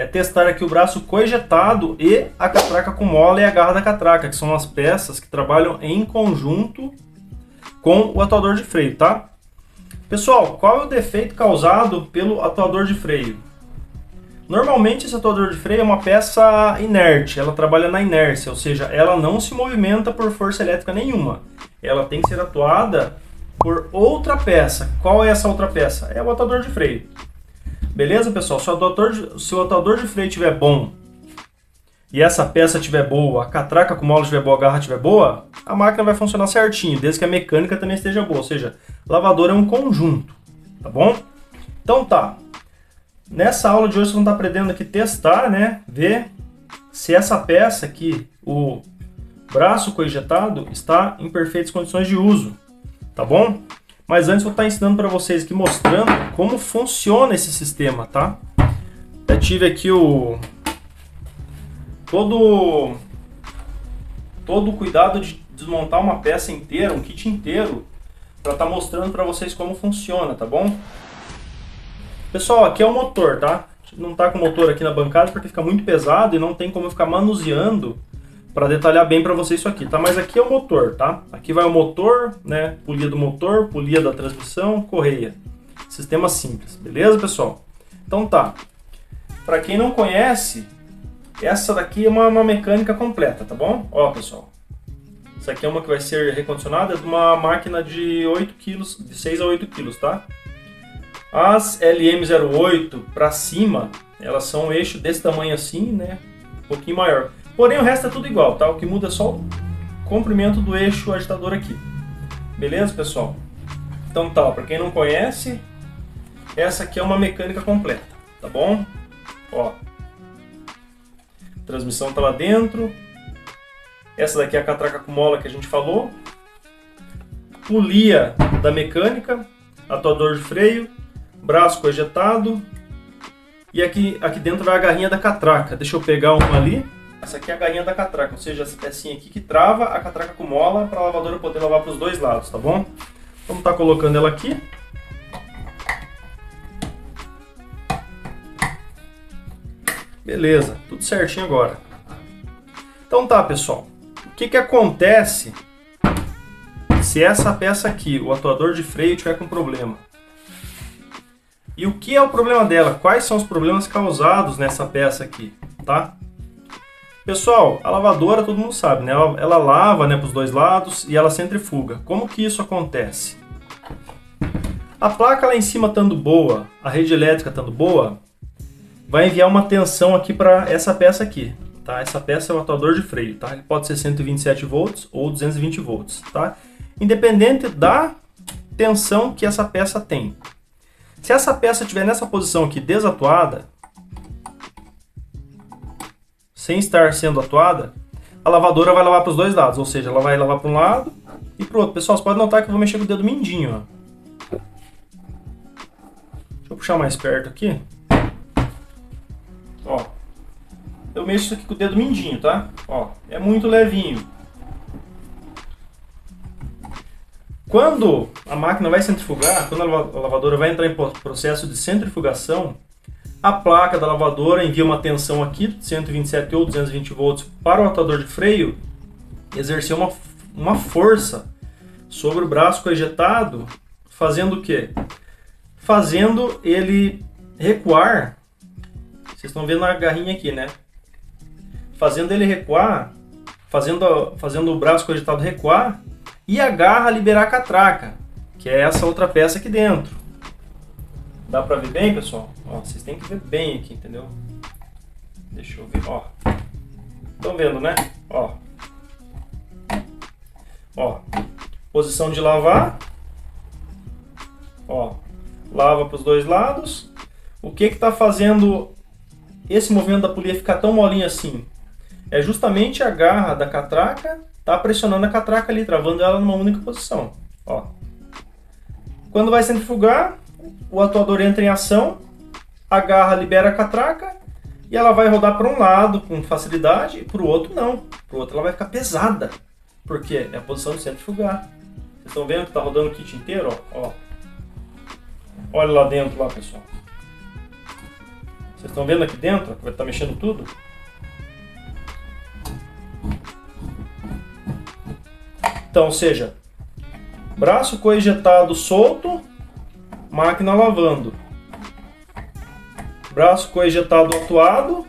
é testar aqui o braço coejetado e a catraca com mola e a garra da catraca, que são as peças que trabalham em conjunto com o atuador de freio, tá? Pessoal, qual é o defeito causado pelo atuador de freio? Normalmente esse atuador de freio é uma peça inerte, ela trabalha na inércia, ou seja, ela não se movimenta por força elétrica nenhuma. Ela tem que ser atuada por outra peça. Qual é essa outra peça? É o atuador de freio. Beleza, pessoal? Se o atuador de freio estiver bom e essa peça estiver boa, a catraca com mola estiver boa, a garra estiver boa, a máquina vai funcionar certinho, desde que a mecânica também esteja boa. Ou seja, lavador é um conjunto, tá bom? Então tá. Nessa aula de hoje vocês vão estar aprendendo aqui testar, né? Ver se essa peça aqui, o braço coejetado, está em perfeitas condições de uso, tá bom? Mas antes eu vou estar ensinando para vocês aqui, mostrando como funciona esse sistema, tá? Eu tive aqui todo o cuidado de desmontar uma peça inteira, um kit inteiro, para estar mostrando para vocês como funciona, tá bom? Pessoal, aqui é o motor, tá? Não tá com o motor aqui na bancada porque fica muito pesado e não tem como eu ficar manuseando para detalhar bem para vocês isso aqui, tá? Mas aqui é o motor, tá? Aqui vai o motor, né? Polia do motor, polia da transmissão, correia. Sistema simples, beleza, pessoal? Então tá. Para quem não conhece, essa daqui é uma mecânica completa, tá bom? Ó, pessoal. Essa aqui é uma que vai ser recondicionada, é de uma máquina de 8 kg, de 6 a 8 kg, tá? As LM08 para cima, elas são um eixo desse tamanho assim, né? Um pouquinho maior. Porém, o resto é tudo igual, tá? O que muda é só o comprimento do eixo agitador aqui. Beleza, pessoal? Então tá, para quem não conhece, essa aqui é uma mecânica completa, tá bom? Ó. A transmissão tá lá dentro. Essa daqui é a catraca com mola que a gente falou. Polia da mecânica, atuador de freio, braço coejetado. E aqui dentro vai a garrinha da catraca. Deixa eu pegar uma ali. Essa aqui é a garrinha da catraca, ou seja, essa pecinha aqui que trava a catraca com mola para a lavadora poder lavar para os dois lados, tá bom? Vamos estar colocando ela aqui. Beleza, tudo certinho agora. Então tá, pessoal. O que acontece se essa peça aqui, o atuador de freio, tiver com problema? E o que é o problema dela? Quais são os problemas causados nessa peça aqui, tá? Pessoal, a lavadora todo mundo sabe, né? Ela lava, né, para os dois lados e ela centrifuga. Como que isso acontece? A placa lá em cima estando boa, a rede elétrica estando boa, vai enviar uma tensão aqui para essa peça aqui, tá? Essa peça é o atuador de freio, tá? Ele pode ser 127 volts ou 220 volts, tá? Independente da tensão que essa peça tem. Se essa peça estiver nessa posição aqui desatuada, sem estar sendo atuada, a lavadora vai lavar para os dois lados, ou seja, ela vai lavar para um lado e para o outro. Pessoal, você pode notar que eu vou mexer com o dedo mindinho, ó. Deixa eu puxar mais perto aqui. Ó, eu mexo isso aqui com o dedo mindinho, tá? Ó, é muito levinho. Quando a máquina vai centrifugar, quando a lavadora vai entrar em processo de centrifugação, a placa da lavadora envia uma tensão aqui, de 127 ou 220 volts, para o atuador de freio exercer uma força sobre o braço coejetado, fazendo o quê? Fazendo ele recuar. Vocês estão vendo a garrinha aqui, né? Fazendo ele recuar, fazendo o braço coejetado recuar e a garra liberar a catraca, que é essa outra peça aqui dentro. Dá pra ver bem, pessoal? Ó, vocês têm que ver bem aqui, entendeu? Deixa eu ver, ó. Estão vendo, né? Ó. Ó. Posição de lavar. Ó. Lava para os dois lados. O que tá fazendo esse movimento da polia ficar tão molinho assim? É justamente a garra da catraca tá pressionando a catraca ali, travando ela numa única posição. Ó. Quando vai centrifugar, o atuador entra em ação, a garra libera a catraca e ela vai rodar para um lado com facilidade e para o outro não. Para o outro ela vai ficar pesada, porque é a posição de centrifugar. Vocês estão vendo que está rodando o kit inteiro? Ó. Olha lá dentro, lá, pessoal. Vocês estão vendo aqui dentro? Vai estar mexendo tudo. Então, ou seja, braço coejetado solto, máquina lavando. Braço coejetado atuado,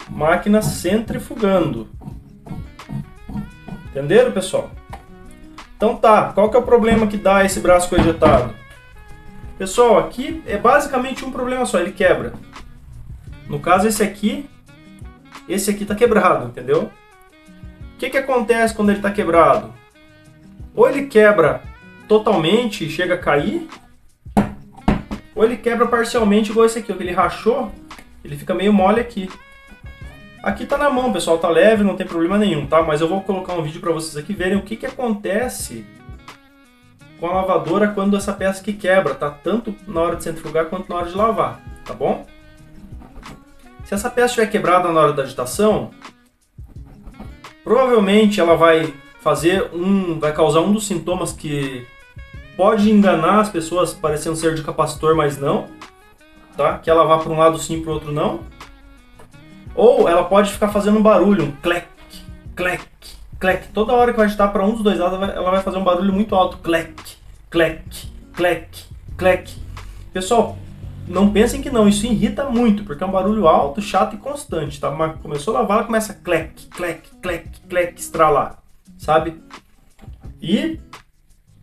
máquina centrifugando. Entenderam, pessoal? Então tá, qual que é o problema que dá esse braço coejetado? Pessoal, aqui é basicamente um problema só, ele quebra. No caso esse aqui tá quebrado, entendeu? O que acontece quando ele está quebrado? Ou ele quebra totalmente e chega a cair, ou ele quebra parcialmente igual esse aqui, ó, que ele rachou, ele fica meio mole aqui. Aqui tá na mão, pessoal, tá leve, não tem problema nenhum, tá? Mas eu vou colocar um vídeo para vocês aqui verem o que acontece com a lavadora quando essa peça aqui quebra, tá? Tanto na hora de centrifugar quanto na hora de lavar, tá bom? Se essa peça estiver quebrada na hora da agitação, provavelmente ela vai causar um dos sintomas que pode enganar as pessoas parecendo ser de capacitor, mas não, tá? Que ela vá para um lado sim, para o outro não. Ou ela pode ficar fazendo um barulho, um clec, clec, clec. Toda hora que vai agitar para um dos dois lados, ela vai fazer um barulho muito alto, clec, clec, clec, clec. Pessoal, não pensem que não, isso irrita muito, porque é um barulho alto, chato e constante, tá? Mas começou a lavar, ela começa a clec, clec, clec, clec, estralar, sabe? E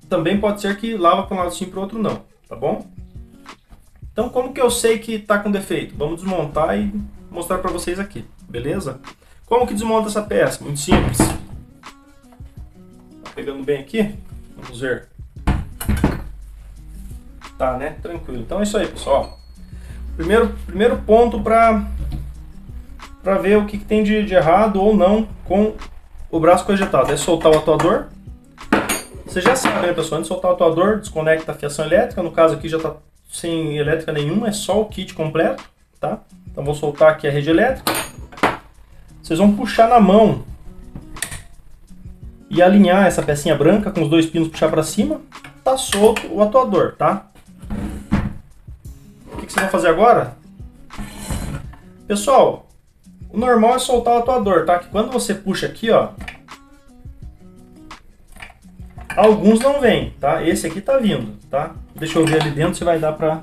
também pode ser que lava para um lado sim, para o outro não, tá bom? Então, como que eu sei que está com defeito? Vamos desmontar e mostrar para vocês aqui, beleza? Como que desmonta essa peça? Muito simples. Tá pegando bem aqui? Vamos ver. Tá, né? Tranquilo. Então é isso aí, pessoal. Primeiro ponto para ver o que tem de errado ou não com o braço coejetado é soltar o atuador. Você já sabe, né, pessoal? Antes de soltar o atuador, desconecta a fiação elétrica. No caso aqui já está sem elétrica nenhuma, é só o kit completo, tá? Então vou soltar aqui a rede elétrica. Vocês vão puxar na mão e alinhar essa pecinha branca com os dois pinos, puxar para cima. Tá solto o atuador, tá? O que vocês vão fazer agora? Pessoal, o normal é soltar o atuador, tá? Que quando você puxa aqui, ó, alguns não vêm, tá? Esse aqui tá vindo, tá? Deixa eu ver ali dentro se vai dar pra...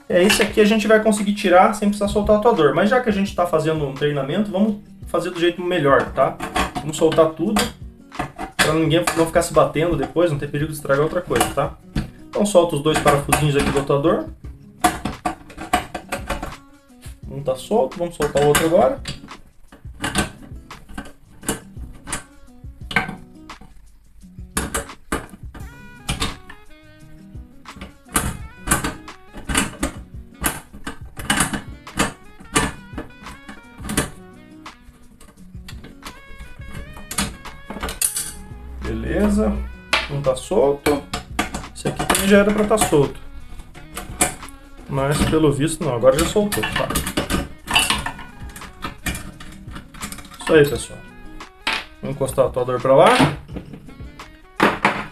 Esse aqui a gente vai conseguir tirar sem precisar soltar o atuador. Mas já que a gente está fazendo um treinamento, vamos fazer do jeito melhor, tá? Vamos soltar tudo, para ninguém não ficar se batendo depois, não ter perigo de estragar outra coisa, tá? Então solta os dois parafusinhos aqui do atuador. Um tá solto, vamos soltar o outro agora. Beleza, um tá solto. Esse aqui também já era para estar solto, mas pelo visto não, agora já soltou, tá? Isso aí, pessoal. Vamos encostar o atuador para lá.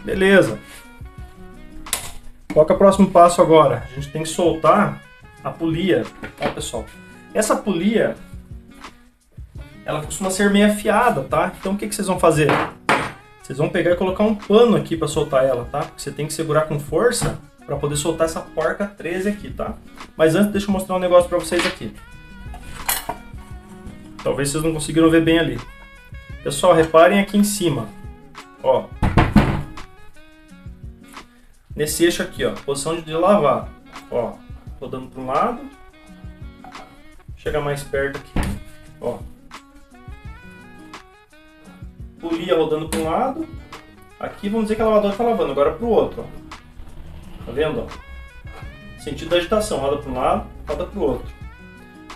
Beleza. Qual que é o próximo passo agora? A gente tem que soltar a polia, tá, pessoal? Essa polia, ela costuma ser meio afiada, tá? Então o que vocês vão fazer? Vocês vão pegar e colocar um pano aqui para soltar ela, tá? Porque você tem que segurar com força para poder soltar essa porca 13 aqui, tá? Mas antes, deixa eu mostrar um negócio para vocês aqui. Talvez vocês não conseguiram ver bem ali. Pessoal, reparem aqui em cima, ó. Nesse eixo aqui, ó, posição de lavar, ó. Rodando para um lado. Chega mais perto aqui, ó. Polia rodando para um lado. Aqui vamos dizer que a lavadora está lavando, agora para o outro, ó. Tá vendo, ó? Sentido da agitação, roda para um lado, roda para o outro.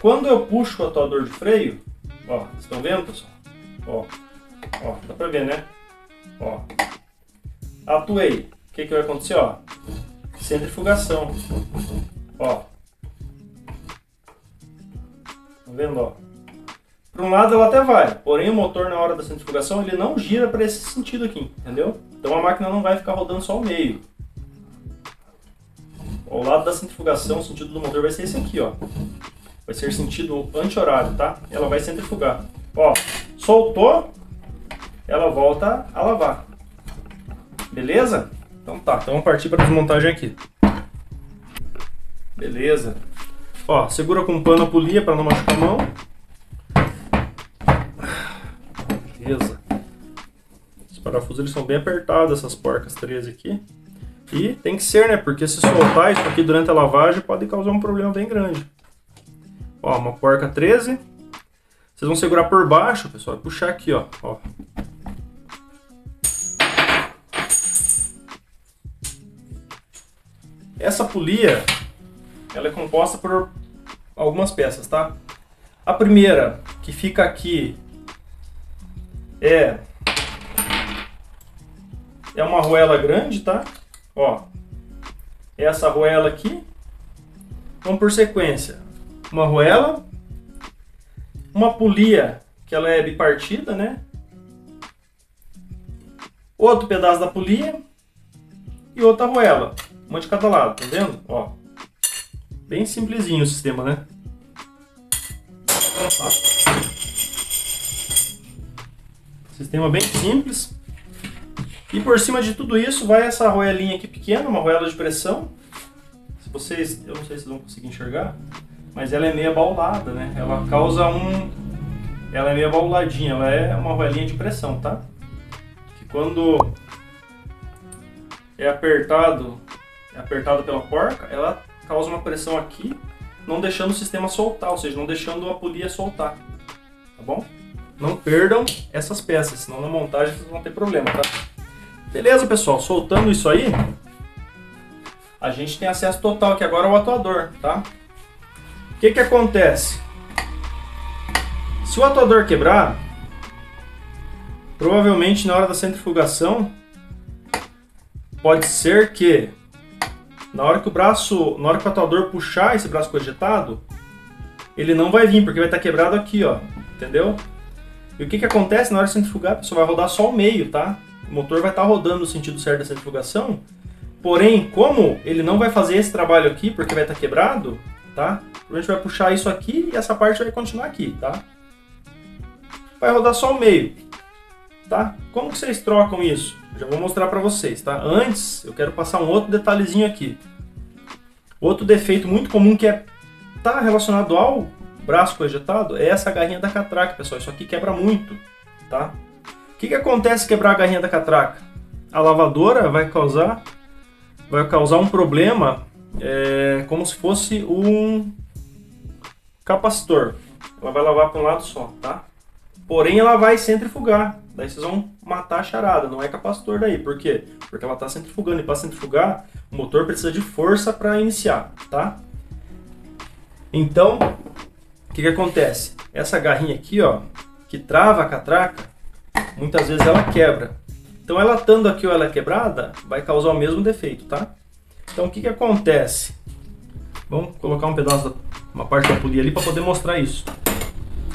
Quando eu puxo o atuador de freio, ó, vocês estão vendo, pessoal? Ó, dá para ver, né? Ó, atuei. O que vai acontecer, ó? Centrifugação. Ó. Tá vendo, ó? Para um lado ela até vai, porém o motor na hora da centrifugação ele não gira para esse sentido aqui, entendeu? Então a máquina não vai ficar rodando só o meio. Ó, o lado da centrifugação, o sentido do motor vai ser esse aqui, ó. Vai ser sentido anti-horário, tá? Ela vai centrifugar. Ó, soltou, ela volta a lavar. Beleza? Então tá, então vamos partir para a desmontagem aqui. Beleza. Ó, segura com um pano a polia para não machucar a mão. Beleza. Os parafusos eles são bem apertados, essas porcas 13 aqui. E tem que ser, né? Porque se soltar isso aqui durante a lavagem pode causar um problema bem grande. Ó, uma porca 13. Vocês vão segurar por baixo, pessoal, e puxar aqui, ó. Essa polia, ela é composta por algumas peças, tá? A primeira, que fica aqui, é uma arruela grande, tá? Ó, essa arruela aqui. Vamos por sequência. Uma arruela, uma polia, que ela é bipartida, né? Outro pedaço da polia e outra arruela. Uma de cada lado, tá vendo? Ó, bem simplesinho o sistema, né? Sistema bem simples. E por cima de tudo isso vai essa arruelinha aqui pequena, uma arruela de pressão. Se vocês, eu não sei se vocês vão conseguir enxergar, mas ela é meio abaulada, né? Ela é meio abauladinha, ela é uma arruelinha de pressão, tá? Que quando é apertado pela porca, ela causa uma pressão aqui, não deixando o sistema soltar, ou seja, não deixando a polia soltar, tá bom? Não perdam essas peças, senão na montagem vocês vão ter problema, tá? Beleza, pessoal, soltando isso aí, a gente tem acesso total aqui agora ao atuador, tá? O que acontece? Se o atuador quebrar, provavelmente na hora da centrifugação, pode ser que na hora que o atuador puxar esse braço cojetado, ele não vai vir, porque vai estar quebrado aqui, ó, entendeu? E o que acontece na hora de centrifugar? A pessoa vai rodar só o meio, tá? O motor vai estar rodando no sentido certo da centrifugação, porém, como ele não vai fazer esse trabalho aqui, porque vai estar quebrado, tá? A gente vai puxar isso aqui e essa parte vai continuar aqui, tá? Vai rodar só o meio, tá? Como que vocês trocam isso? Eu já vou mostrar para vocês, tá? Antes, eu quero passar um outro detalhezinho aqui. Outro defeito muito comum que tá relacionado ao braço cojetado é essa garrinha da catraca, pessoal. Isso aqui quebra muito, tá? O que acontece se quebrar a garrinha da catraca? A lavadora vai causar um problema, como se fosse um capacitor. Ela vai lavar para um lado só, tá? Porém, ela vai centrifugar. Daí vocês vão matar a charada. Não é capacitor daí. Por quê? Porque ela está centrifugando. E para centrifugar, o motor precisa de força para iniciar, tá? Então, o que acontece? Essa garrinha aqui, ó, que trava a catraca, muitas vezes ela quebra. Então, ela estando aqui ou ela é quebrada, vai causar o mesmo defeito, tá? Então, o que acontece? Vamos colocar uma parte da polia ali para poder mostrar isso.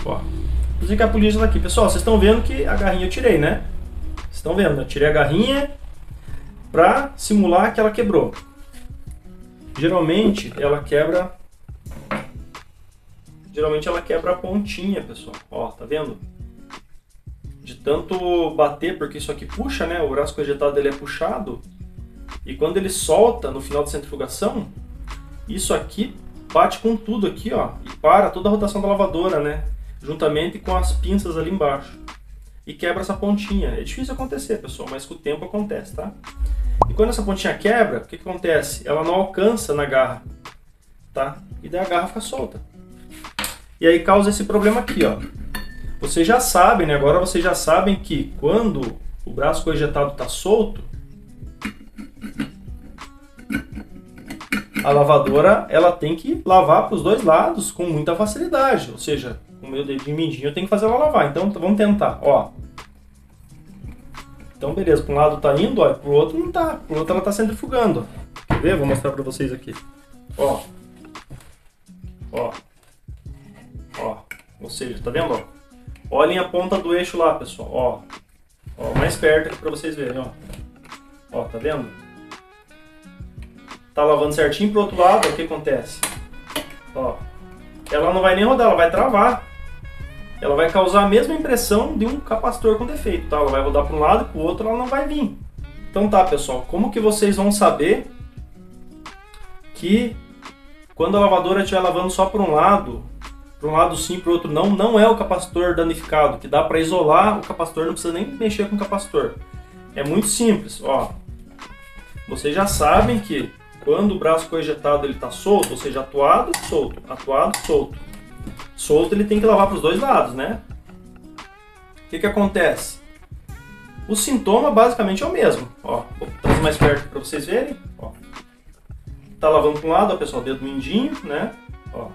Ó. Inclusive que a polia está aqui. Pessoal, vocês estão vendo que a garrinha eu tirei, né? Vocês estão vendo? Eu tirei a garrinha para simular que ela quebrou. Geralmente ela quebra a pontinha, pessoal. Ó, tá vendo? De tanto bater, porque isso aqui puxa, né? O braço cojetado dele é puxado. E quando ele solta no final da centrifugação, isso aqui bate com tudo aqui, ó. E para toda a rotação da lavadora, né? Juntamente com as pinças ali embaixo. E quebra essa pontinha. É difícil acontecer, pessoal, mas com o tempo acontece, tá? E quando essa pontinha quebra, o que acontece? Ela não alcança na garra, tá? E daí a garra fica solta. E aí causa esse problema aqui, ó. Vocês já sabem, né? Agora vocês já sabem que quando o braço cojetado está solto, a lavadora ela tem que lavar para os dois lados com muita facilidade. Ou seja, com o meu dedinho mindinho eu tenho que fazer ela lavar. Então vamos tentar, ó. Então beleza, para um lado tá indo, ó, pro outro não tá. Pro outro ela tá centrifugando. Quer ver? Vou mostrar para vocês aqui. Ó. Ó. Ó. Ou seja, tá vendo, ó? Olhem a ponta do eixo lá, pessoal, ó. Ó, mais perto aqui para vocês verem, ó. Ó, tá vendo? Tá lavando certinho pro outro lado, o que acontece? Ó, ela não vai nem rodar, ela vai travar. Ela vai causar a mesma impressão de um capacitor com defeito, tá? Ela vai rodar para um lado e para o outro ela não vai vir. Então tá, pessoal, como que vocês vão saber que quando a lavadora estiver lavando só para um lado sim, para o outro não é o capacitor danificado, que dá para isolar o capacitor, não precisa nem mexer com o capacitor. É muito simples, ó. Vocês já sabem que quando o braço coejetado ele está solto, ou seja, atuado, solto, atuado, solto. Solto ele tem que lavar para os dois lados, né? O que acontece? O sintoma basicamente é o mesmo. Ó, vou trazer mais perto para vocês verem. Ó. Tá lavando para um lado, ó, pessoal, dedo mindinho, né? Ó.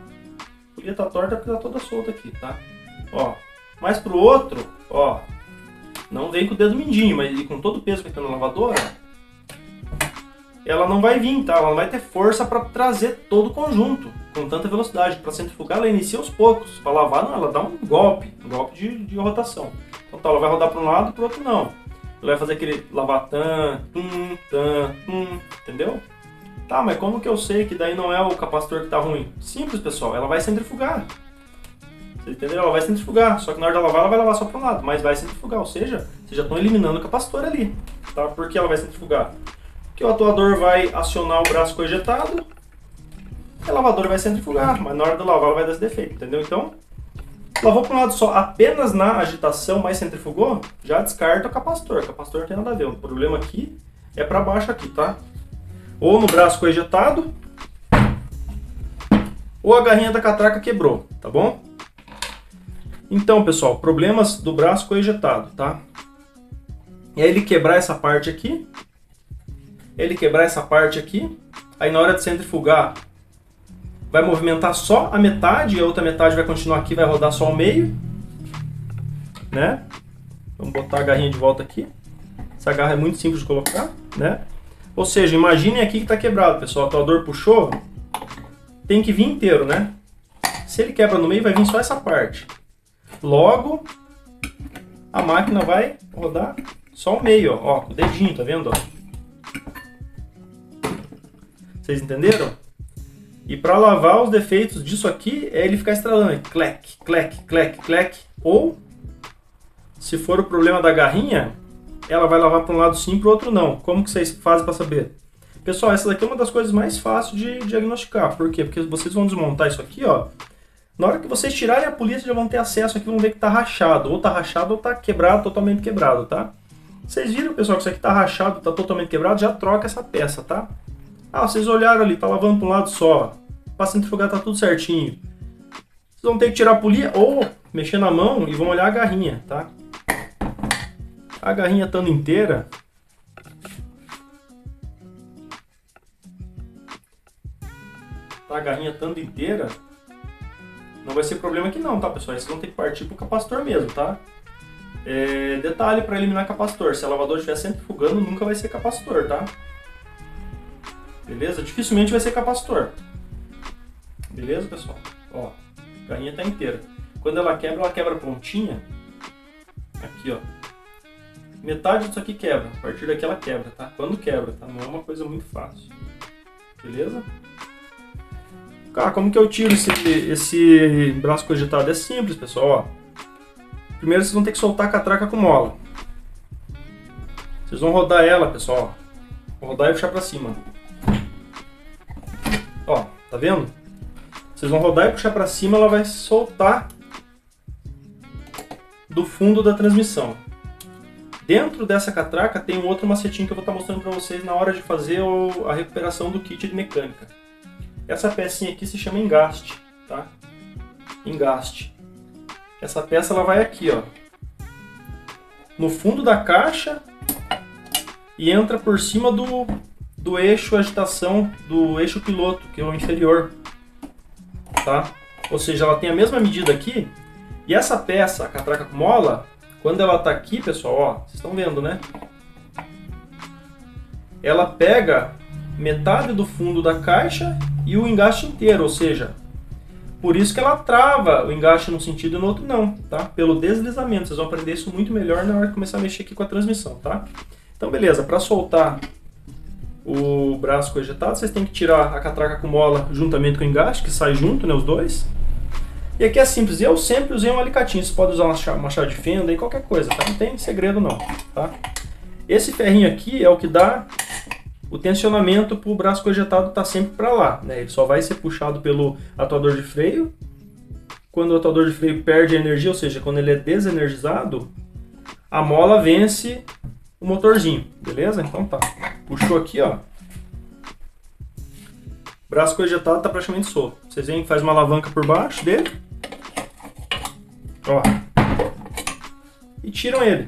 Podia estar torta porque tá toda solta aqui, tá? Ó. Mas pro outro, ó, não vem com o dedo mindinho, mas com todo o peso que tá na lavadora, ela não vai vir, tá? Ela não vai ter força para trazer todo o conjunto com tanta velocidade. Para centrifugar, ela inicia aos poucos. Para lavar, não, ela dá um golpe de rotação. Então tá, ela vai rodar para um lado e para o outro não. Ela vai fazer aquele lavar entendeu? Tá, mas como que eu sei que daí não é o capacitor que tá ruim? Simples, pessoal, ela vai centrifugar. Você entendeu? Ela vai centrifugar, só que na hora de lavar, ela vai lavar só para um lado, mas vai centrifugar, ou seja, vocês já estão eliminando o capacitor ali. Tá? Por que ela vai centrifugar? Porque o atuador vai acionar o braço coejetado, a lavadora vai centrifugar, mas na hora de lavar ela vai dar esse defeito, entendeu? Então, lavou para um lado só, apenas na agitação, mas centrifugou, já descarta o capacitor. O capacitor não tem nada a ver, o problema aqui é para baixo aqui, tá? Ou no braço coejetado, ou a garrinha da catraca quebrou, tá bom? Então, pessoal, problemas do braço coejetado, tá? É ele quebrar essa parte aqui, aí na hora de centrifugar, vai movimentar só a metade, e a outra metade vai continuar aqui, vai rodar só o meio, né? Vamos botar a garrinha de volta aqui. Essa garra é muito simples de colocar, né? Ou seja, imaginem aqui que está quebrado, pessoal. O atuador puxou, tem que vir inteiro, né? Se ele quebra no meio, vai vir só essa parte. Logo, a máquina vai rodar só o meio, ó, com o dedinho, tá vendo? Ó? Vocês entenderam? E para lavar os defeitos disso aqui, é ele ficar estralando, clec, clec, clec, clec. Ou, se for o problema da garrinha, ela vai lavar para um lado sim, para o outro não. Como que vocês fazem para saber? Pessoal, essa daqui é uma das coisas mais fáceis de diagnosticar. Por quê? Porque vocês vão desmontar isso aqui, ó. Na hora que vocês tirarem a polícia, já vão ter acesso aqui, vão ver que tá rachado. Ou tá rachado ou tá quebrado, totalmente quebrado, tá? Vocês viram, pessoal, que isso aqui tá rachado, tá totalmente quebrado, já troca essa peça, tá? Ah, vocês olharam ali, tá lavando para um lado só. Para centrifugar tá tudo certinho. Vocês vão ter que tirar a polia ou mexer na mão e vão olhar a garrinha, tá? A garrinha estando inteira, não vai ser problema aqui não, tá, pessoal? Vocês vão ter que partir pro capacitor mesmo, tá? Detalhe para eliminar capacitor, se a lavadora estiver centrifugando, nunca vai ser capacitor, tá? Beleza? Dificilmente vai ser capacitor. Beleza, pessoal? Ó, a garrinha tá inteira. Quando ela quebra a pontinha. Aqui, ó. Metade disso aqui quebra. A partir daqui ela quebra, tá? Quando quebra, tá? Não é uma coisa muito fácil. Beleza? Cara, como que eu tiro esse braço coejetado? É simples, pessoal, ó. Primeiro vocês vão ter que soltar a catraca com mola. Vocês vão rodar ela, pessoal, ó. Vou rodar e puxar pra cima. Ó, tá vendo? Vocês vão rodar e puxar para cima, ela vai soltar do fundo da transmissão. Dentro dessa catraca tem um outro macetinho que eu vou estar mostrando para vocês na hora de fazer a recuperação do kit de mecânica. Essa pecinha aqui se chama engaste, tá? Engaste. Essa peça ela vai aqui, ó, no fundo da caixa e entra por cima do eixo agitação, do eixo piloto, que é o inferior, tá? Ou seja, ela tem a mesma medida aqui, e essa peça, a catraca com mola, quando ela tá aqui, pessoal, ó, vocês estão vendo, né? Ela pega metade do fundo da caixa e o engaste inteiro, ou seja, por isso que ela trava o engaste num sentido e no outro não, tá? Pelo deslizamento, vocês vão aprender isso muito melhor na hora de começar a mexer aqui com a transmissão, tá? Então, beleza, para soltar o braço coejetado, vocês têm que tirar a catraca com mola juntamente com o engaste, que sai junto, né, os dois. E aqui é simples, eu sempre usei um alicatinho, você pode usar uma chave de fenda e qualquer coisa, tá? Não tem segredo não, tá? Esse ferrinho aqui é o que dá o tensionamento para o braço coejetado estar sempre para lá, né? Ele só vai ser puxado pelo atuador de freio. Quando o atuador de freio perde energia, ou seja, quando ele é desenergizado, a mola vence o motorzinho, beleza? Então tá, puxou aqui, ó. Braço coejetado está praticamente solto. Vocês veem que faz uma alavanca por baixo dele. Ó. E tiram ele.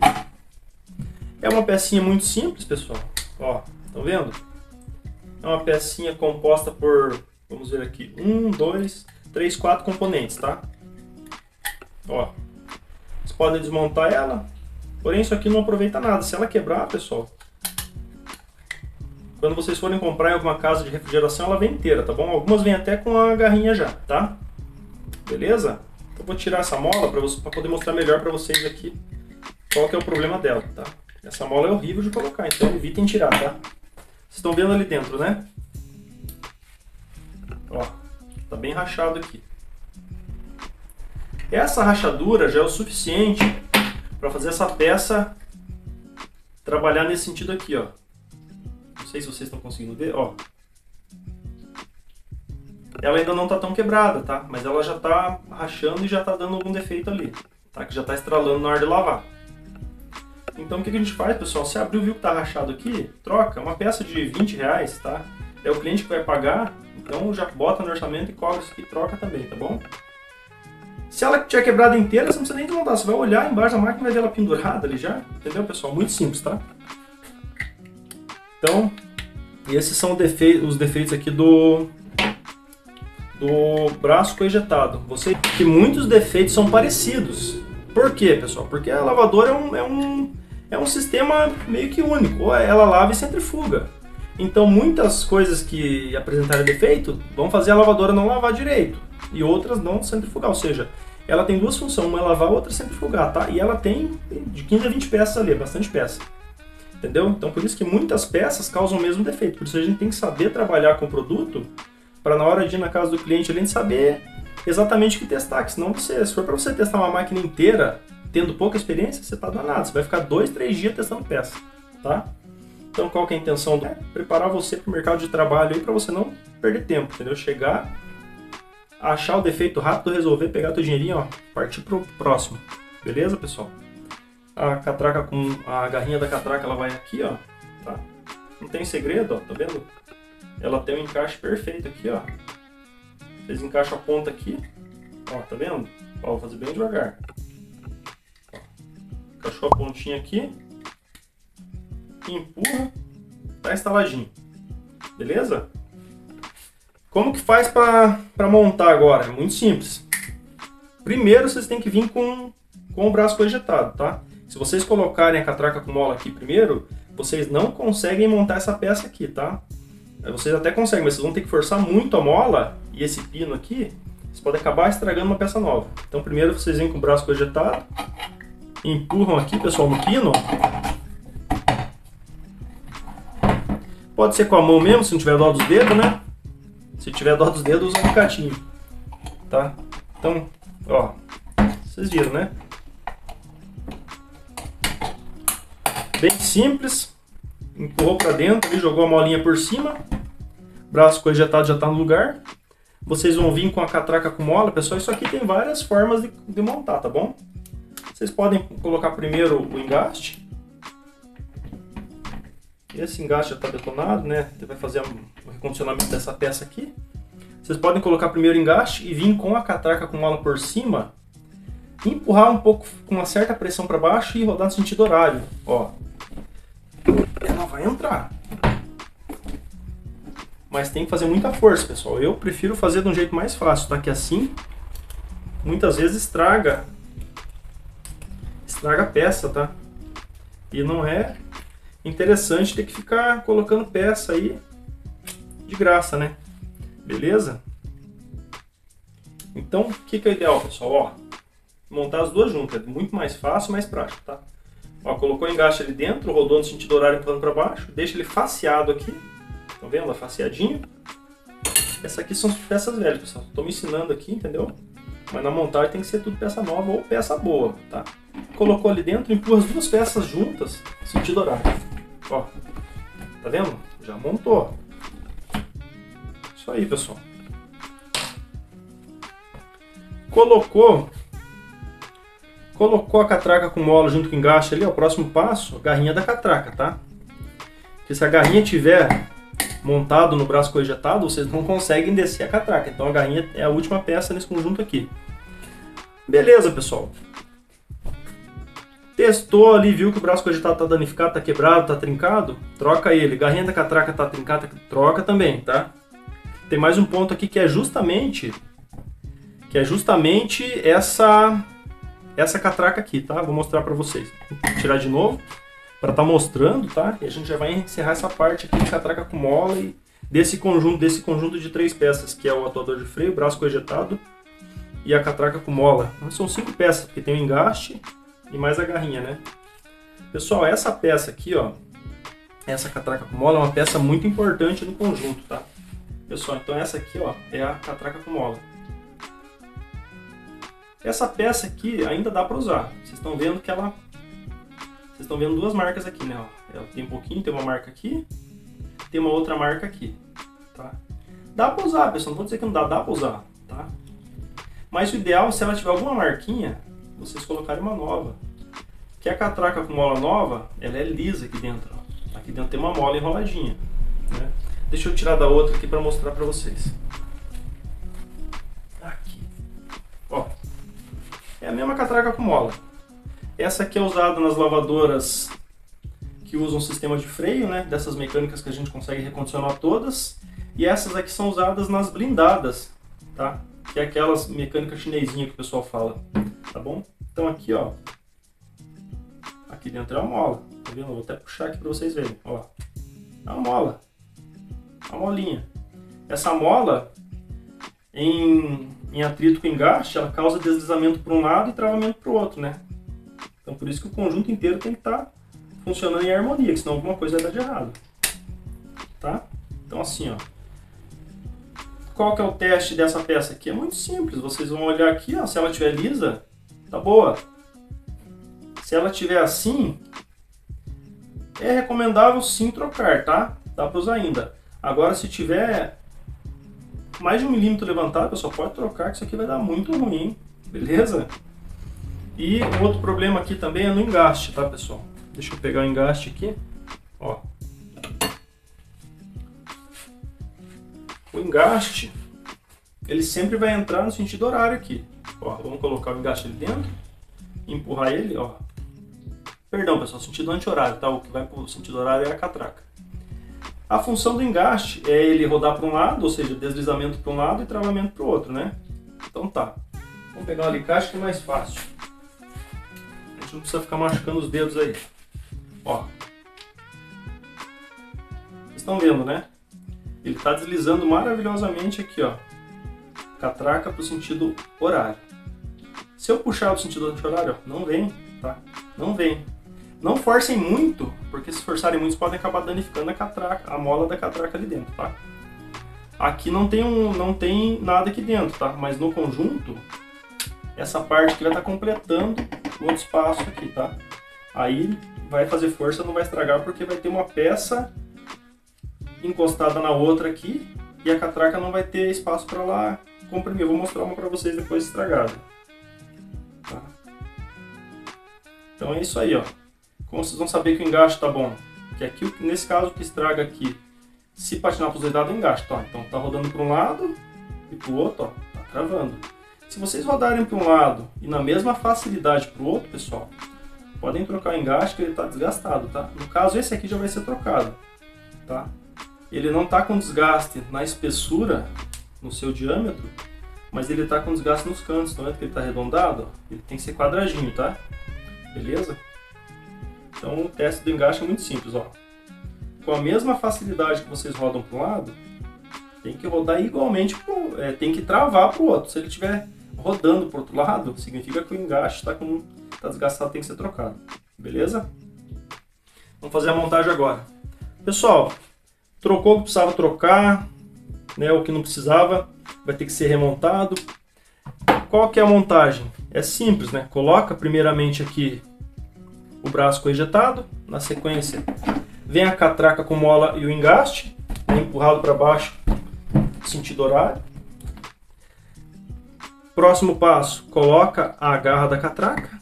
É uma pecinha muito simples, pessoal. Ó, estão vendo? É uma pecinha composta por, vamos ver aqui, 1, 2, 3, 4 componentes, tá? Ó. Vocês podem desmontar ela. Porém, isso aqui não aproveita nada. Se ela quebrar, pessoal, quando vocês forem comprar em alguma casa de refrigeração, ela vem inteira, tá bom? Algumas vêm até com a garrinha já, tá? Beleza? Eu vou tirar essa mola para poder mostrar melhor para vocês aqui qual que é o problema dela, tá? Essa mola é horrível de colocar, então evitem tirar, tá? Vocês estão vendo ali dentro, né? Ó, tá bem rachado aqui. Essa rachadura já é o suficiente para fazer essa peça trabalhar nesse sentido aqui, ó. Não sei se vocês estão conseguindo ver, ó. Ela ainda não está tão quebrada, tá? Mas ela já está rachando e já está dando algum defeito ali, tá? Que já está estralando na hora de lavar. Então o que a gente faz, pessoal? Se abriu, viu que está rachado aqui, troca. Uma peça de 20 reais, tá? É o cliente que vai pagar, então já bota no orçamento e cobra isso aqui e troca também, tá bom? Se ela tiver quebrada inteira, você não precisa nem desmontar. Você vai olhar embaixo da máquina e vai ver ela pendurada ali já. Entendeu, pessoal? Muito simples, tá? Então, esses são os defeitos aqui do braço coejetado. Você que muitos defeitos são parecidos. Por quê, pessoal? Porque a lavadora é um sistema meio que único. Ela lava e centrifuga. Então, muitas coisas que apresentarem defeito vão fazer a lavadora não lavar direito. E outras não centrifugar. Ou seja, ela tem duas funções. Uma é lavar, a outra é centrifugar, tá? E ela tem de 15 a 20 peças ali, bastante peça. Entendeu? Então, por isso que muitas peças causam o mesmo defeito. Por isso a gente tem que saber trabalhar com o produto para na hora de ir na casa do cliente a gente saber exatamente o que testar. Que senão, se for para você testar uma máquina inteira, tendo pouca experiência, você está danado. Você vai ficar 2, 3 dias testando peça, tá? Então, qual que é a intenção? É preparar você para o mercado de trabalho aí para você não perder tempo, entendeu? Chegar, achar o defeito rápido, resolver, pegar teu dinheirinho, ó, partir pro próximo. Beleza, pessoal? A catraca com a garrinha da catraca, ela vai aqui, ó, tá? Não tem segredo, ó, tá vendo? Ela tem um encaixe perfeito aqui, ó. Vocês encaixam a ponta aqui, ó, tá vendo? Ó, vou fazer bem devagar. Ó, encaixou a pontinha aqui, empurra, tá instaladinho. Beleza? Como que faz para montar agora? É muito simples. Primeiro vocês têm que vir com o braço coejetado, tá? Se vocês colocarem a catraca com mola aqui primeiro, vocês não conseguem montar essa peça aqui, tá? Vocês até conseguem, mas vocês vão ter que forçar muito a mola e esse pino aqui, vocês podem acabar estragando uma peça nova. Então primeiro vocês vêm com o braço coejetado, empurram aqui, pessoal, no pino. Pode ser com a mão mesmo, se não tiver dó dos dedos, né? Se tiver dó dos dedos, usa um alicatinho, tá? Então, ó, vocês viram, né? Bem simples, empurrou para dentro e jogou a molinha por cima, braço coejetado já está no lugar. Vocês vão vir com a catraca com mola, pessoal, isso aqui tem várias formas de montar, tá bom? Vocês podem colocar primeiro o engaste. Esse engaste já está detonado, né? Você vai fazer o recondicionamento dessa peça aqui. Vocês podem colocar primeiro o engaste e vir com a catraca com mola por cima, empurrar um pouco com uma certa pressão para baixo e rodar no sentido horário, ó. Ela vai entrar. Mas tem que fazer muita força, pessoal. Eu prefiro fazer de um jeito mais fácil, tá? Que assim, muitas vezes estraga a peça, tá? E não é interessante ter que ficar colocando peça aí de graça, né? Beleza? Então, o que é o ideal, pessoal? Ó, montar as duas juntas. É muito mais fácil e mais prático, tá? Ó, colocou o engaste ali dentro, rodou no sentido horário empurrando para baixo, deixa ele faceado aqui, Estão vendo? Afaceadinho. Essa aqui são peças velhas, pessoal. Estou me ensinando aqui, entendeu? Mas na montagem tem que ser tudo peça nova ou peça boa, tá? Colocou ali dentro, empurra as duas peças juntas, sentido horário. Ó, tá vendo? Já montou. Isso aí, pessoal. Colocou a catraca com mola junto com o engaste ali, ó, o próximo passo, a garrinha da catraca, tá? Porque se a garrinha tiver montado no braço coejetado, vocês não conseguem descer a catraca. Então a garrinha é a última peça nesse conjunto aqui. Beleza, pessoal. Testou ali, viu que o braço coejetado está danificado, está quebrado, está trincado? Troca ele. Garrinha da catraca está trincada, troca também, tá? Tem mais um ponto aqui que é justamente essa catraca aqui, tá? Vou mostrar para vocês. Vou tirar de novo para estar mostrando, tá? E a gente já vai encerrar essa parte aqui de catraca com mola e desse conjunto de 3 peças, que é o atuador de freio, o braço coejetado e a catraca com mola. São 5 peças, porque tem o engaste e mais a garrinha, né? Pessoal, essa peça aqui, ó, essa catraca com mola é uma peça muito importante no conjunto, tá? Pessoal, então essa aqui, ó, é a catraca com mola. Essa peça aqui ainda dá para usar. Vocês estão vendo que ela... Vocês estão vendo duas marcas aqui, né? Ela tem um pouquinho, tem uma marca aqui, tem uma outra marca aqui, tá? Dá para usar, pessoal. Não vou dizer que não dá, dá para usar, tá? Mas o ideal, se ela tiver alguma marquinha, vocês colocarem uma nova. Que a catraca com mola nova, ela é lisa aqui dentro, ó. Aqui dentro tem uma mola enroladinha, né? Deixa eu tirar da outra aqui para mostrar para vocês. Aqui, ó. É a mesma catraca com mola. Essa aqui é usada nas lavadoras que usam sistema de freio, né? Dessas mecânicas que a gente consegue recondicionar todas. E essas aqui são usadas nas blindadas, tá? Que é aquelas mecânicas chinesinhas que o pessoal fala, tá bom? Então aqui, ó. Aqui dentro é uma mola, tá vendo? Eu vou até puxar aqui para vocês verem, ó. É uma mola. Uma molinha. Essa mola, em atrito com engaste, ela causa deslizamento para um lado e travamento para o outro, né? Então por isso que o conjunto inteiro tem que estar funcionando em harmonia, senão alguma coisa vai dar de errado. Tá? Então assim, ó. Qual que é o teste dessa peça aqui? É muito simples. Vocês vão olhar aqui, ó, se ela estiver lisa, tá boa. Se ela estiver assim, é recomendável sim trocar, tá? Dá para usar ainda. Agora se tiver mais de 1 milímetro levantado, pessoal, pode trocar, que isso aqui vai dar muito ruim, hein? Beleza? E um outro problema aqui também é no engaste, tá, pessoal? Deixa eu pegar o engaste aqui, ó. O engaste, ele sempre vai entrar no sentido horário aqui. Ó, vamos colocar o engaste ali dentro, empurrar ele, ó. Perdão, pessoal, sentido anti-horário, tá? O que vai para o sentido horário é a catraca. A função do engaste é ele rodar para um lado, ou seja, deslizamento para um lado e travamento para o outro, né? Então tá. Vamos pegar um alicate que é mais fácil. A gente não precisa ficar machucando os dedos aí. Ó. Vocês estão vendo, né? Ele está deslizando maravilhosamente aqui, ó. Catraca para o sentido horário. Se eu puxar o sentido anti-horário, ó, não vem, tá? Não vem. Não forcem muito, porque se forçarem muito, podem acabar danificando a catraca, a mola da catraca ali dentro, tá? Aqui não tem nada aqui dentro, tá? Mas no conjunto, essa parte aqui vai estar completando o outro espaço aqui, tá? Aí vai fazer força, não vai estragar, porque vai ter uma peça encostada na outra aqui e a catraca não vai ter espaço para lá comprimir. Eu vou mostrar uma para vocês depois estragada. Tá? Então é isso aí, ó. Como vocês vão saber que o engaste tá bom? Que aqui, nesse caso, o que estraga aqui, se patinar para os dois lados, é engaste, tá? Então tá rodando para um lado e para o outro, ó, tá travando. Se vocês rodarem para um lado e na mesma facilidade para o outro, pessoal, podem trocar o engaste que ele tá desgastado, tá? No caso, esse aqui já vai ser trocado, tá? Ele não tá com desgaste na espessura, no seu diâmetro, mas ele tá com desgaste nos cantos, tá vendo que ele tá arredondado? Ele tem que ser quadradinho, tá? Beleza? Então o teste do engaste é muito simples, ó. Com a mesma facilidade que vocês rodam para um lado, tem que rodar igualmente, tem que travar para o outro. Se ele estiver rodando para o outro lado, significa que o engaste tá desgastado, tem que ser trocado. Beleza? Vamos fazer a montagem agora. Pessoal, Trocou o que precisava trocar, né? O que não precisava vai ter que ser remontado. Qual que é a montagem? É simples, né? Coloca primeiramente aqui o braço coejetado, na sequência vem a catraca com mola e o engaste, empurrado para baixo, sentido horário. Próximo passo, coloca a garra da catraca,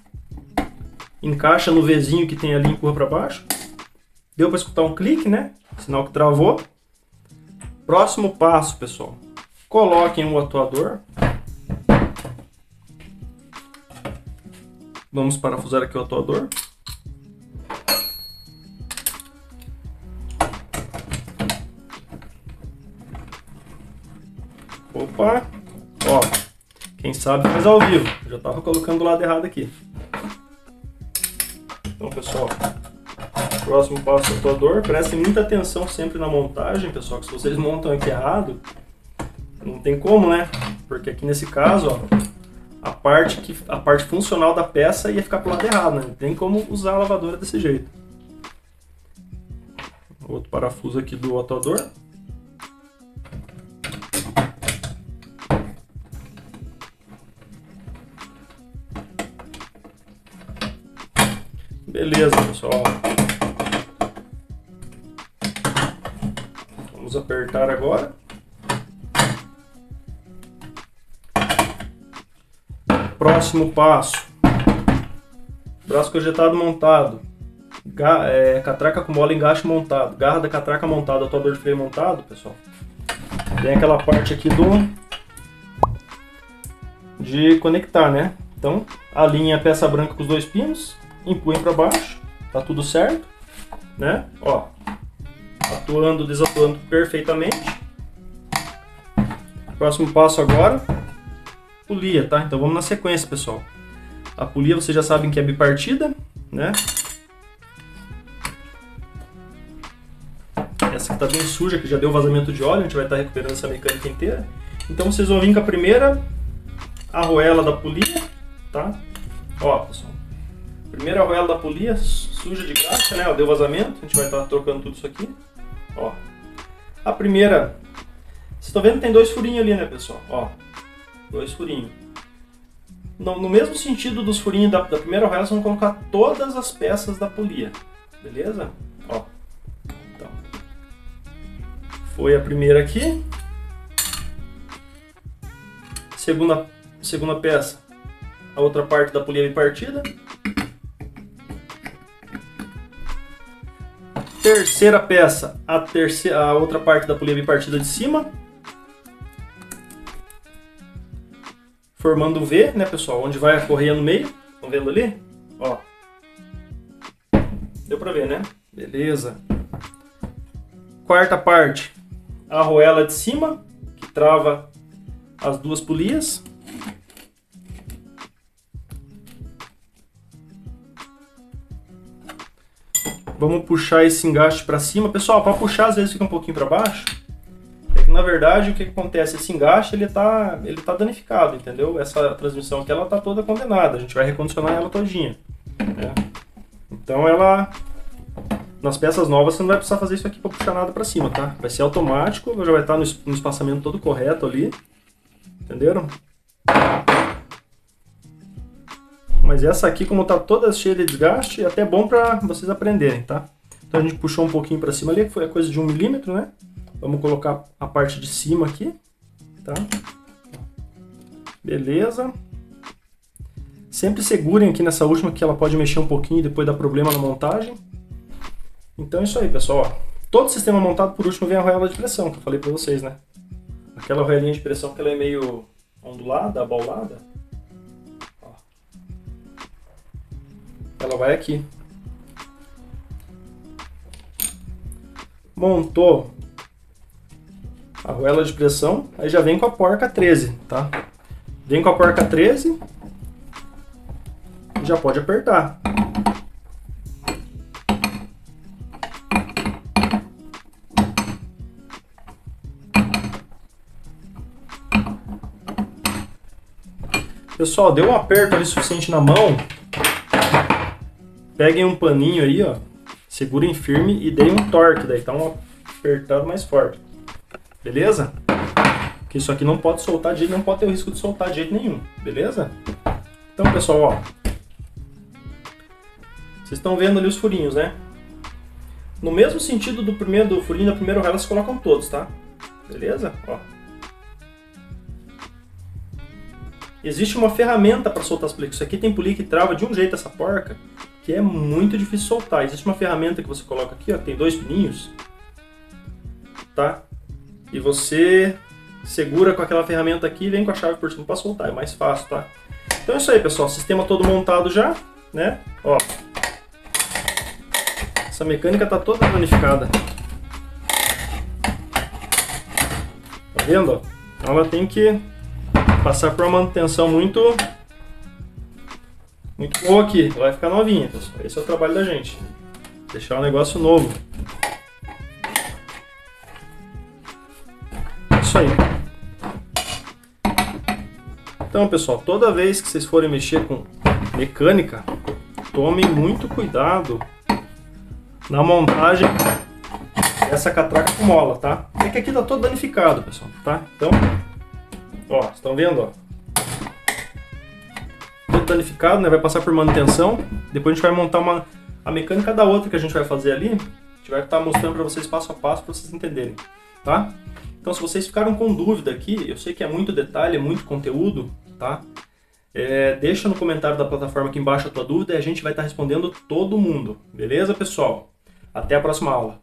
encaixa no Vzinho que tem ali e empurra para baixo. Deu para escutar um clique, né? Sinal que travou. Próximo passo, pessoal, coloquem o atuador. Vamos parafusar aqui o atuador. Opa! Ó, quem sabe faz ao vivo. Eu já estava colocando do lado errado aqui. Então, pessoal, próximo passo do atuador. Prestem muita atenção sempre na montagem, pessoal, que se vocês montam aqui errado, não tem como, né? Porque aqui nesse caso, ó, a parte funcional da peça ia ficar pro lado errado, né? Não tem como usar a lavadora desse jeito. Outro parafuso aqui do atuador. Beleza, pessoal. Vamos apertar agora. Próximo passo. Braço coejetado montado. Catraca com mola e engaste montado. Garra da catraca montada, atuador de freio montado, pessoal. Tem aquela parte aqui de conectar, né? Então, alinhe a peça branca com os dois pinos. Empurrem para baixo, tá tudo certo, né? Ó, atuando, desatuando perfeitamente. Próximo passo agora, polia, tá? Então vamos na sequência, pessoal. A polia vocês já sabem que é bipartida, né? Essa aqui tá bem suja, que já deu vazamento de óleo, a gente vai estar recuperando essa mecânica inteira. Então vocês vão vir com a primeira arruela da polia, tá? Ó, pessoal. Primeira arruela da polia, suja de graxa, né? Ó, deu vazamento, a gente vai estar trocando tudo isso aqui. Ó. A primeira, vocês estão vendo que tem dois furinhos ali, né, pessoal? Ó, dois furinhos. No mesmo sentido dos furinhos da primeira arruela, vocês vão colocar todas as peças da polia, beleza? Ó. Então, foi a primeira aqui. Segunda peça, a outra parte da polia bipartida. Terceira peça, a outra parte da polia bipartida de cima. Formando um V, né, pessoal? Onde vai a correia no meio. Estão vendo ali? Ó. Deu pra ver, né? Beleza. Quarta parte, a arruela de cima, que trava as duas polias. Vamos puxar esse engaste para cima. Pessoal, para puxar às vezes fica um pouquinho para baixo. É que na verdade o que acontece? Esse engaste ele tá danificado, entendeu? Essa transmissão aqui ela tá toda condenada. A gente vai recondicionar ela todinha, né? Então ela, nas peças novas você não vai precisar fazer isso aqui para puxar nada para cima, tá? Vai ser automático, já vai estar no espaçamento todo correto ali, entenderam? Mas essa aqui, como tá toda cheia de desgaste, é até bom para vocês aprenderem, tá? Então a gente puxou um pouquinho para cima ali, que foi a coisa de 1 milímetro, né? Vamos colocar a parte de cima aqui, tá? Beleza. Sempre segurem aqui nessa última, que ela pode mexer um pouquinho e depois dar problema na montagem. Então é isso aí, pessoal. Todo sistema montado, por último, vem a arruela de pressão, que eu falei para vocês, né? Aquela arruelinha de pressão que ela é meio ondulada, abaulada. Ela vai aqui. Montou a arruela de pressão, aí já vem com a porca 13, tá? Vem com a porca 13 e já pode apertar. Pessoal, deu um aperto ali suficiente na mão. Peguem um paninho aí, ó, segurem firme e deem um torque, daí tá um apertado, mais forte. Beleza? Porque isso aqui não pode soltar de jeito, não pode ter o risco de soltar de jeito nenhum. Beleza? Então, pessoal, ó. Vocês estão vendo ali os furinhos, né? No mesmo sentido do furinho da primeira raiva, vocês colocam todos, tá? Beleza? Ó. Existe uma ferramenta para soltar as películas. Isso aqui tem polia que trava de um jeito essa porca, que é muito difícil soltar. Existe uma ferramenta que você coloca aqui, ó, tem 2 pininhos, tá? E você segura com aquela ferramenta aqui e vem com a chave por cima para soltar, é mais fácil, tá? Então é isso aí, pessoal, sistema todo montado já, né? Ó. Essa mecânica tá toda danificada. Tá vendo, ó? Então ela tem que passar por uma manutenção muito boa aqui. Ela vai ficar novinha, pessoal. Esse é o trabalho da gente. Deixar o negócio novo. Isso aí. Então, pessoal, toda vez que vocês forem mexer com mecânica, tomem muito cuidado na montagem dessa catraca com mola, tá? É que aqui tá todo danificado, pessoal, tá? Então, ó, vocês estão vendo, ó? Todo danificado, né? Vai passar por manutenção. Depois a gente vai montar a mecânica da outra que a gente vai fazer ali. A gente vai estar mostrando para vocês passo a passo para vocês entenderem, tá? Então, se vocês ficaram com dúvida aqui, eu sei que é muito detalhe, é muito conteúdo, tá? Deixa no comentário da plataforma aqui embaixo a tua dúvida e a gente vai estar respondendo todo mundo. Beleza, pessoal? Até a próxima aula.